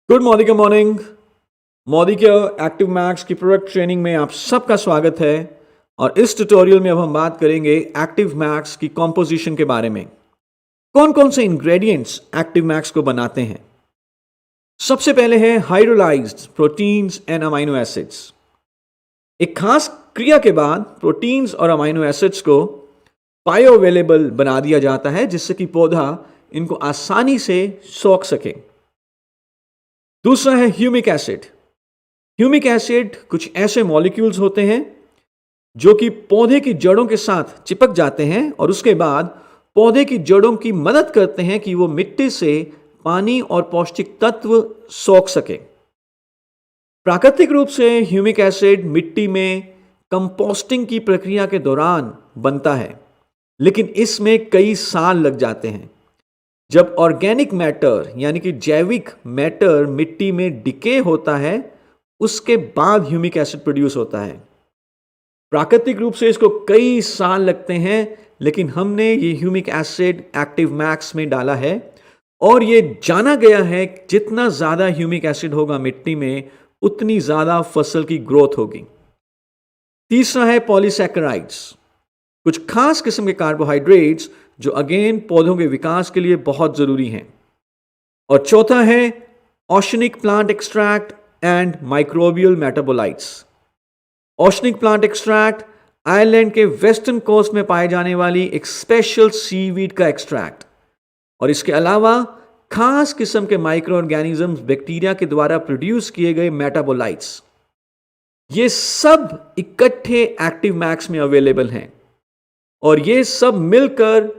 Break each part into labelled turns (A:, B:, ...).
A: Good morning. Modi के active max की product training में आप सबका स्वागत है। और इस ट्यूटोरियल में अब हम बात करेंगे एक्टिव मैक्स की कॉम्पोजिशन के बारे में। कौन कौन से इंग्रेडिएंट्स एक्टिव मैक्स को बनाते हैं। सबसे पहले है hydrolysed proteins and amino acids. एक खास क्रिया के बाद प्रोटीन्स और अमाइनो एसिड्स को बायो अवेलेबल बना दिया जाता है जिससे कि पौधा इनको आसानी से सोख सके। दूसरा है ह्यूमिक एसिड। ह्यूमिक एसिड कुछ ऐसे मॉलिक्यूल्स होते हैं जो कि पौधे की जड़ों के साथ चिपक जाते हैं और उसके बाद पौधे की जड़ों की मदद करते हैं कि वो मिट्टी से पानी और पौष्टिक तत्व सोख सके। प्राकृतिक रूप से ह्यूमिक एसिड मिट्टी में कंपोस्टिंग की प्रक्रिया के दौरान बनता है, लेकिन इसमें कई साल लग जाते हैं। जब ऑर्गेनिक मैटर यानी कि जैविक मैटर मिट्टी में डिके होता है उसके बाद ह्यूमिक एसिड प्रोड्यूस होता है। प्राकृतिक रूप से इसको कई साल लगते हैं, लेकिन हमने ये ह्यूमिक एसिड एक्टिव मैक्स में डाला है और ये जाना गया है जितना ज़्यादा ह्यूमिक एसिड होगा मिट्टी में उतनी ज़्यादा फसल की ग्रोथ होगी। तीसरा है पॉलीसैकेराइड्स, कुछ खास किस्म के कार्बोहाइड्रेट्स जो अगेन पौधों के विकास के लिए बहुत जरूरी हैं। और चौथा है organic plant extract and microbial metabolites. Organic plant extract Ireland के वेस्टर्न कोस्ट में पाए जाने वाली एक स्पेशल सीवीड का एक्सट्रैक्ट, और इसके अलावा खास किस्म के माइक्रो ऑर्गेनिजम्स बैक्टीरिया के द्वारा प्रोड्यूस किए गए मेटाबोलाइट्स, ये सब इकट्ठे एक्टिव मैक्स में अवेलेबल हैं और ये सब मिलकर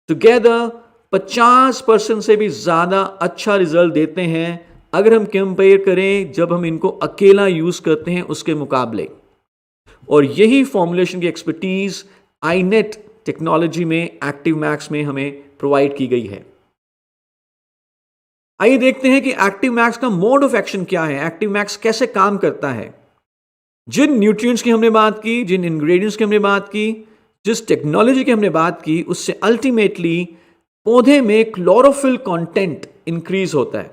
A: टुगेदर 50% से भी ज़्यादा अच्छा रिजल्ट देते हैं अगर हम कंपेयर करें जब हम इनको अकेला यूज़ करते हैं उसके मुकाबले। और यही फॉर्मुलेशन की एक्सपर्टीज आईनेट टेक्नोलॉजी में एक्टिव मैक्स में हमें प्रोवाइड की गई है। आइए देखते हैं कि एक्टिव मैक्स का मोड ऑफ एक्शन क्या है, एक्टिव मैक्स कैसे काम करता है। जिन न्यूट्रिएंट्स की हमने बात की, जिन इंग्रेडिएंट्स की हमने बात की, जिस टेक्नोलॉजी की हमने बात की, उससे अल्टीमेटली पौधे में क्लोरोफिल कंटेंट इंक्रीज होता है,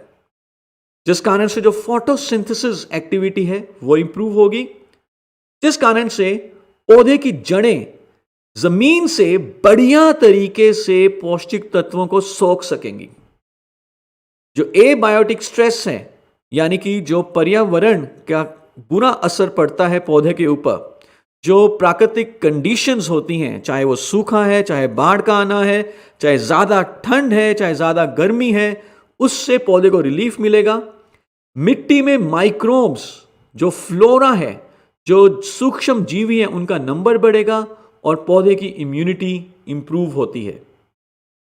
A: जिस कारण से जो फोटोसिंथेसिस एक्टिविटी है वो इंप्रूव होगी, जिस कारण से पौधे की जड़ें जमीन से बढ़िया तरीके से पौष्टिक तत्वों को सोख सकेंगी। जो एबायोटिक स्ट्रेस है यानी कि जो पर्यावरण का बुरा असर पड़ता है पौधे के ऊपर, जो प्राकृतिक कंडीशंस होती हैं, चाहे वो सूखा है, चाहे बाढ़ का आना है, चाहे ज़्यादा ठंड है, चाहे ज़्यादा गर्मी है, उससे पौधे को रिलीफ मिलेगा। मिट्टी में माइक्रोब्स, जो फ्लोरा है, जो सूक्ष्म जीवी हैं, उनका नंबर बढ़ेगा और पौधे की इम्यूनिटी इंप्रूव होती है।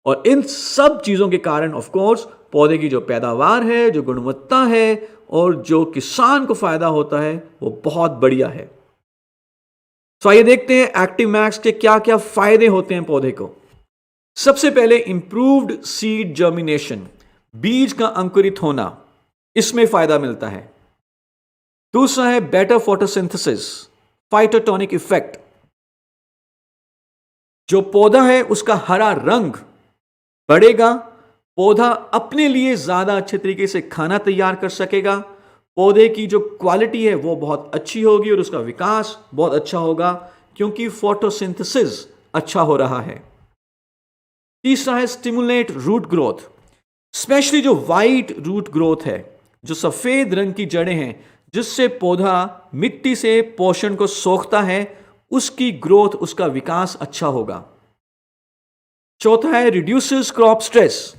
A: और इन सब चीज़ों के कारण ऑफ कोर्स पौधे की जो पैदावार है, जो गुणवत्ता है और जो किसान को फायदा होता है वो बहुत बढ़िया है। तो आइए देखते हैं एक्टिव मैक्स के क्या क्या फायदे होते हैं पौधे को। सबसे पहले इंप्रूव्ड सीड जर्मिनेशन, बीज का अंकुरित होना, इसमें फायदा मिलता है। दूसरा है बेटर फोटोसिंथेसिस, फाइटोटॉनिक इफेक्ट, जो पौधा है उसका हरा रंग बढ़ेगा, पौधा अपने लिए ज्यादा अच्छे तरीके से खाना तैयार कर सकेगा, पौधे की जो क्वालिटी है वो बहुत अच्छी होगी और उसका विकास बहुत अच्छा होगा क्योंकि फोटोसिंथेसिस अच्छा हो रहा है। तीसरा है स्टिमुलेट रूट ग्रोथ, स्पेशली जो वाइट रूट ग्रोथ है, जो सफेद रंग की जड़ें हैं जिससे पौधा मिट्टी से पोषण को सोखता है, उसकी ग्रोथ, उसका विकास अच्छा होगा। चौथा है रिड्यूसेस क्रॉप स्ट्रेस,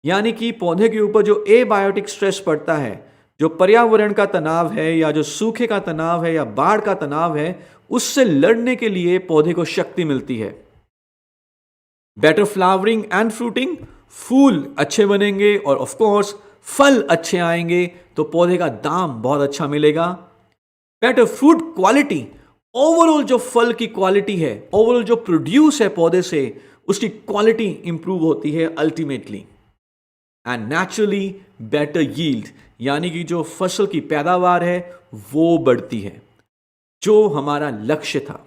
A: यानी कि पौधे के ऊपर जो एबायोटिक स्ट्रेस पड़ता है, जो पर्यावरण का तनाव है या जो सूखे का तनाव है या बाढ़ का तनाव है, उससे लड़ने के लिए पौधे को शक्ति मिलती है। बेटर फ्लावरिंग एंड फ्रूटिंग, फूल अच्छे बनेंगे और ऑफ कोर्स फल अच्छे आएंगे तो पौधे का दाम बहुत अच्छा मिलेगा। बेटर फ्रूट क्वालिटी, ओवरऑल जो फल की क्वालिटी है, ओवरऑल जो प्रोड्यूस है पौधे से, उसकी क्वालिटी इंप्रूव होती है ultimately. And naturally better yield, यानी कि जो फसल की पैदावार है वो बढ़ती है, जो हमारा लक्ष्य था।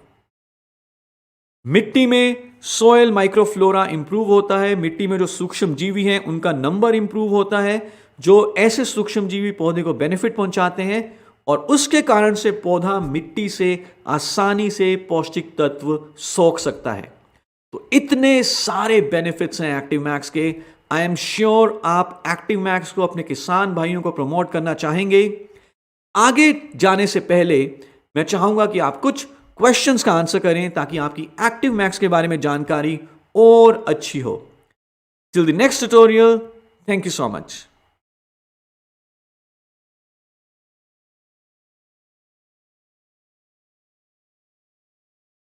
A: मिट्टी में सॉयल माइक्रोफ्लोरा इंप्रूव होता है, मिट्टी में जो सूक्ष्म जीवी हैं उनका नंबर इंप्रूव होता है, जो ऐसे सूक्ष्मजीवी पौधे को बेनिफिट पहुंचाते हैं और उसके कारण से पौधा मिट्टी से आसानी से पौष्टिक तत्व सोख सकता है। तो इतने सारे बेनिफिट्स हैं एक्टिव मैक्स के। आई एम श्योर आप एक्टिव मैक्स को अपने किसान भाइयों को प्रमोट करना चाहेंगे। आगे जाने से पहले मैं चाहूंगा कि आप कुछ क्वेश्चंस का आंसर करें ताकि आपकी एक्टिव मैक्स के बारे में जानकारी और अच्छी हो। Till the next tutorial, thank you so much.